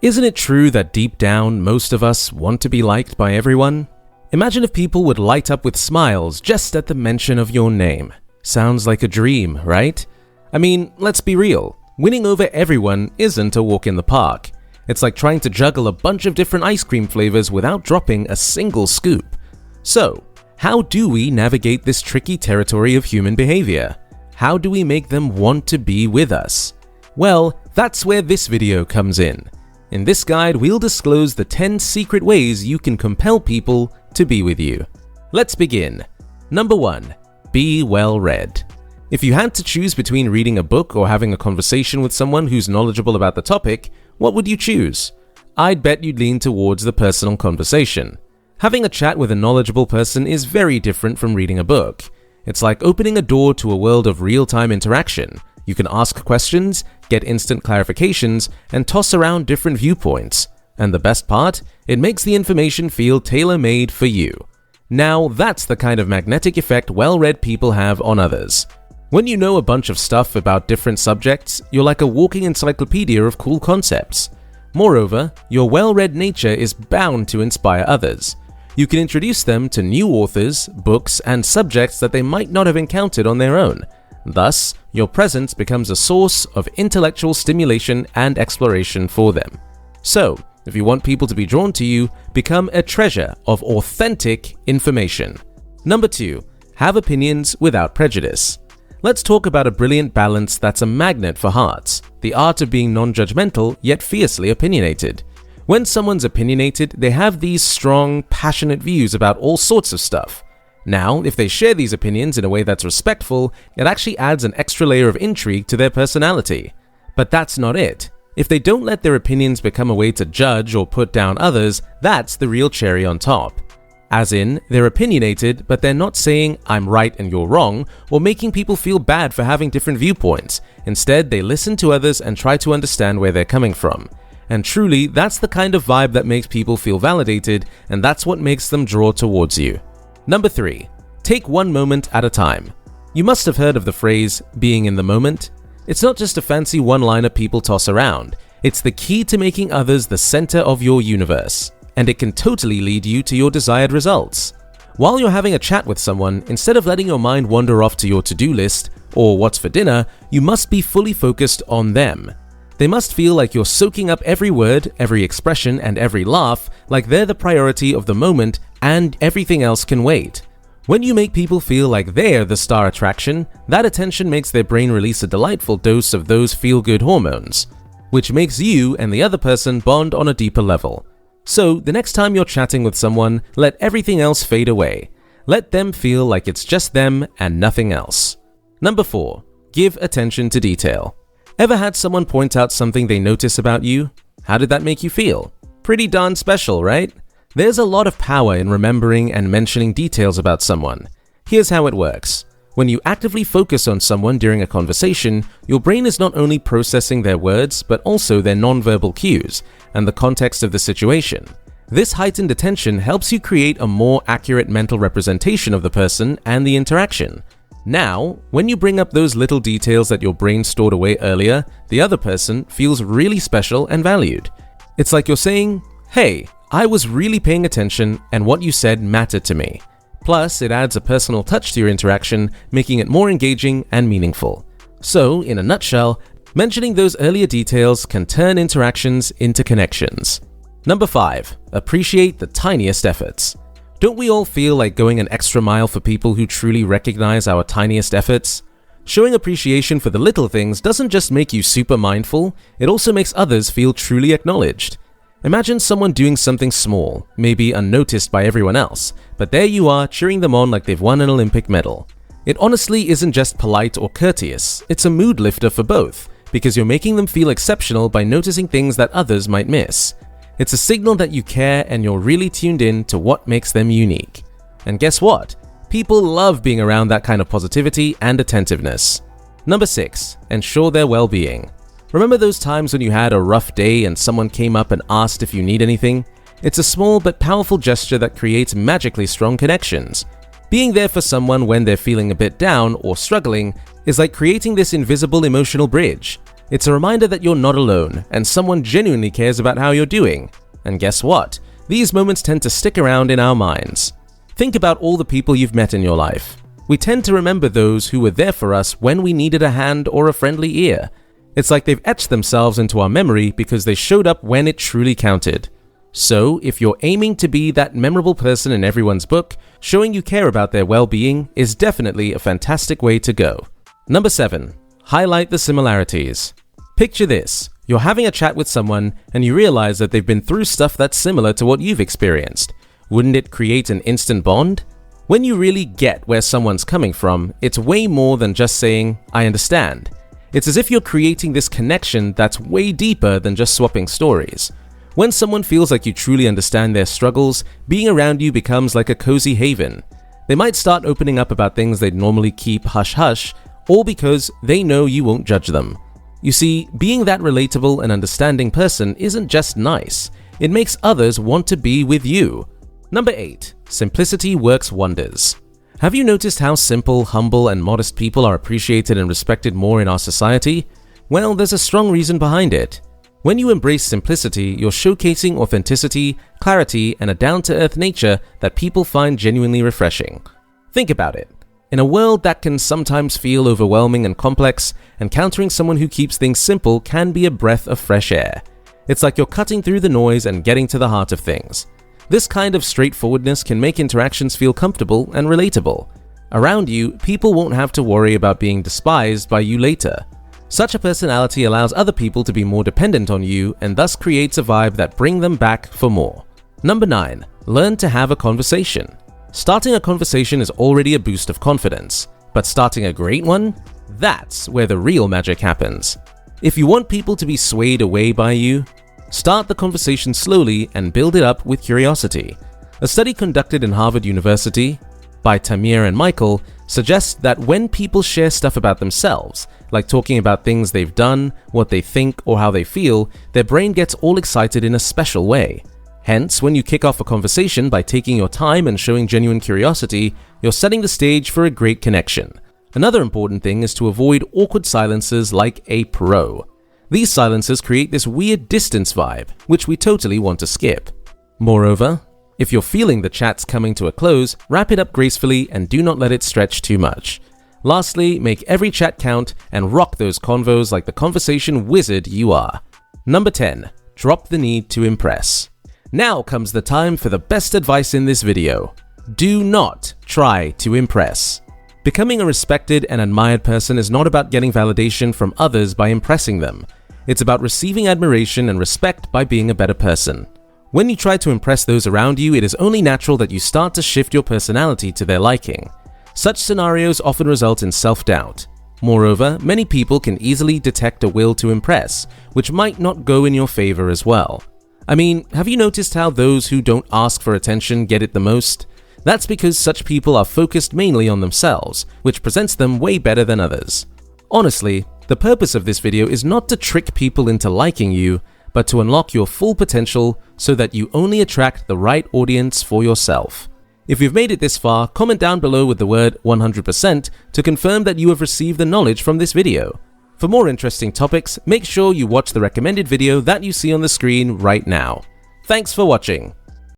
Isn't it true that deep down, most of us want to be liked by everyone? Imagine if people would light up with smiles just at the mention of your name. Sounds like a dream, right? I mean, let's be real. Winning over everyone isn't a walk in the park. It's like trying to juggle a bunch of different ice cream flavors without dropping a single scoop. So, how do we navigate this tricky territory of human behavior? How do we make them want to be with us? Well, that's where this video comes in. In this guide, we'll disclose the 10 secret ways you can compel people to be with you. Let's begin. Number 1. Be well read. If you had to choose between reading a book or having a conversation with someone who's knowledgeable about the topic, what would you choose? I'd bet you'd lean towards the personal conversation. Having a chat with a knowledgeable person is very different from reading a book. It's like opening a door to a world of real-time interaction. You can ask questions, get instant clarifications, and toss around different viewpoints. And the best part? It makes the information feel tailor-made for you. Now, that's the kind of magnetic effect well-read people have on others. When you know a bunch of stuff about different subjects, you're like a walking encyclopedia of cool concepts. Moreover, your well-read nature is bound to inspire others. You can introduce them to new authors, books, and subjects that they might not have encountered on their own. Thus, your presence becomes a source of intellectual stimulation and exploration for them. So, if you want people to be drawn to you, become a treasure of authentic information. Number 2. Have opinions without prejudice. Let's talk about a brilliant balance that's a magnet for hearts, the art of being non-judgmental yet fiercely opinionated. When someone's opinionated, they have these strong, passionate views about all sorts of stuff. Now, if they share these opinions in a way that's respectful, it actually adds an extra layer of intrigue to their personality. But that's not it. If they don't let their opinions become a way to judge or put down others, that's the real cherry on top. As in, they're opinionated, but they're not saying, I'm right and you're wrong, or making people feel bad for having different viewpoints. Instead, they listen to others and try to understand where they're coming from. And truly, that's the kind of vibe that makes people feel validated, and that's what makes them draw towards you. Number 3. Take one moment at a time. You must have heard of the phrase, being in the moment. It's not just a fancy one-liner people toss around. It's the key to making others the center of your universe, and it can totally lead you to your desired results. While you're having a chat with someone, instead of letting your mind wander off to your to-do list or what's for dinner, you must be fully focused on them. They must feel like you're soaking up every word, every expression, and every laugh, like they're the priority of the moment and everything else can wait. When you make people feel like they're the star attraction, that attention makes their brain release a delightful dose of those feel-good hormones, which makes you and the other person bond on a deeper level. So, the next time you're chatting with someone, let everything else fade away. Let them feel like it's just them and nothing else. Number 4. Give attention to detail. Ever had someone point out something they notice about you? How did that make you feel? Pretty darn special, right? There's a lot of power in remembering and mentioning details about someone. Here's how it works. When you actively focus on someone during a conversation, your brain is not only processing their words, but also their nonverbal cues and the context of the situation. This heightened attention helps you create a more accurate mental representation of the person and the interaction. Now, when you bring up those little details that your brain stored away earlier, the other person feels really special and valued. It's like you're saying, hey, I was really paying attention and what you said mattered to me. Plus, it adds a personal touch to your interaction, making it more engaging and meaningful. So, in a nutshell, mentioning those earlier details can turn interactions into connections. Number 5. Appreciate the tiniest efforts. Don't we all feel like going an extra mile for people who truly recognize our tiniest efforts? Showing appreciation for the little things doesn't just make you super mindful, it also makes others feel truly acknowledged. Imagine someone doing something small, maybe unnoticed by everyone else, but there you are cheering them on like they've won an Olympic medal. It honestly isn't just polite or courteous, it's a mood lifter for both, because you're making them feel exceptional by noticing things that others might miss. It's a signal that you care and you're really tuned in to what makes them unique. And guess what? People love being around that kind of positivity and attentiveness. Number 6. Ensure their well-being. Remember those times when you had a rough day and someone came up and asked if you need anything? It's a small but powerful gesture that creates magically strong connections. Being there for someone when they're feeling a bit down or struggling is like creating this invisible emotional bridge. It's a reminder that you're not alone and someone genuinely cares about how you're doing. And guess what? These moments tend to stick around in our minds. Think about all the people you've met in your life. We tend to remember those who were there for us when we needed a hand or a friendly ear. It's like they've etched themselves into our memory because they showed up when it truly counted. So, if you're aiming to be that memorable person in everyone's book, showing you care about their well-being is definitely a fantastic way to go. Number 7. Highlight the similarities. Picture this. You're having a chat with someone and you realize that they've been through stuff that's similar to what you've experienced. Wouldn't it create an instant bond? When you really get where someone's coming from, it's way more than just saying, "I understand." It's as if you're creating this connection that's way deeper than just swapping stories. When someone feels like you truly understand their struggles, being around you becomes like a cozy haven. They might start opening up about things they'd normally keep hush-hush, all because they know you won't judge them. You see, being that relatable and understanding person isn't just nice, it makes others want to be with you. Number 8. Simplicity works wonders. Have you noticed how simple, humble, and modest people are appreciated and respected more in our society? Well, there's a strong reason behind it. When you embrace simplicity, you're showcasing authenticity, clarity, and a down-to-earth nature that people find genuinely refreshing. Think about it. In a world that can sometimes feel overwhelming and complex, encountering someone who keeps things simple can be a breath of fresh air. It's like you're cutting through the noise and getting to the heart of things. This kind of straightforwardness can make interactions feel comfortable and relatable. Around you, people won't have to worry about being despised by you later. Such a personality allows other people to be more dependent on you and thus creates a vibe that brings them back for more. Number 9. Learn to have a conversation. Starting a conversation is already a boost of confidence, but starting a great one? That's where the real magic happens. If you want people to be swayed away by you, start the conversation slowly and build it up with curiosity. A study conducted in Harvard University by Tamir and Michael suggests that when people share stuff about themselves, like talking about things they've done, what they think, or how they feel, their brain gets all excited in a special way. Hence, when you kick off a conversation by taking your time and showing genuine curiosity, you're setting the stage for a great connection. Another important thing is to avoid awkward silences like a pro. These silences create this weird distance vibe, which we totally want to skip. Moreover, if you're feeling the chat's coming to a close, wrap it up gracefully and do not let it stretch too much. Lastly, make every chat count and rock those convos like the conversation wizard you are. Number 10. Drop the need to impress. Now comes the time for the best advice in this video. Do not try to impress. Becoming a respected and admired person is not about getting validation from others by impressing them. It's about receiving admiration and respect by being a better person. When you try to impress those around you, it is only natural that you start to shift your personality to their liking. Such scenarios often result in self-doubt. Moreover, many people can easily detect a will to impress, which might not go in your favor as well. I mean, have you noticed how those who don't ask for attention get it the most? That's because such people are focused mainly on themselves, which presents them way better than others. Honestly, the purpose of this video is not to trick people into liking you, but to unlock your full potential so that you only attract the right audience for yourself. If you've made it this far, comment down below with the word 100% to confirm that you have received the knowledge from this video. For more interesting topics, make sure you watch the recommended video that you see on the screen right now. Thanks for watching.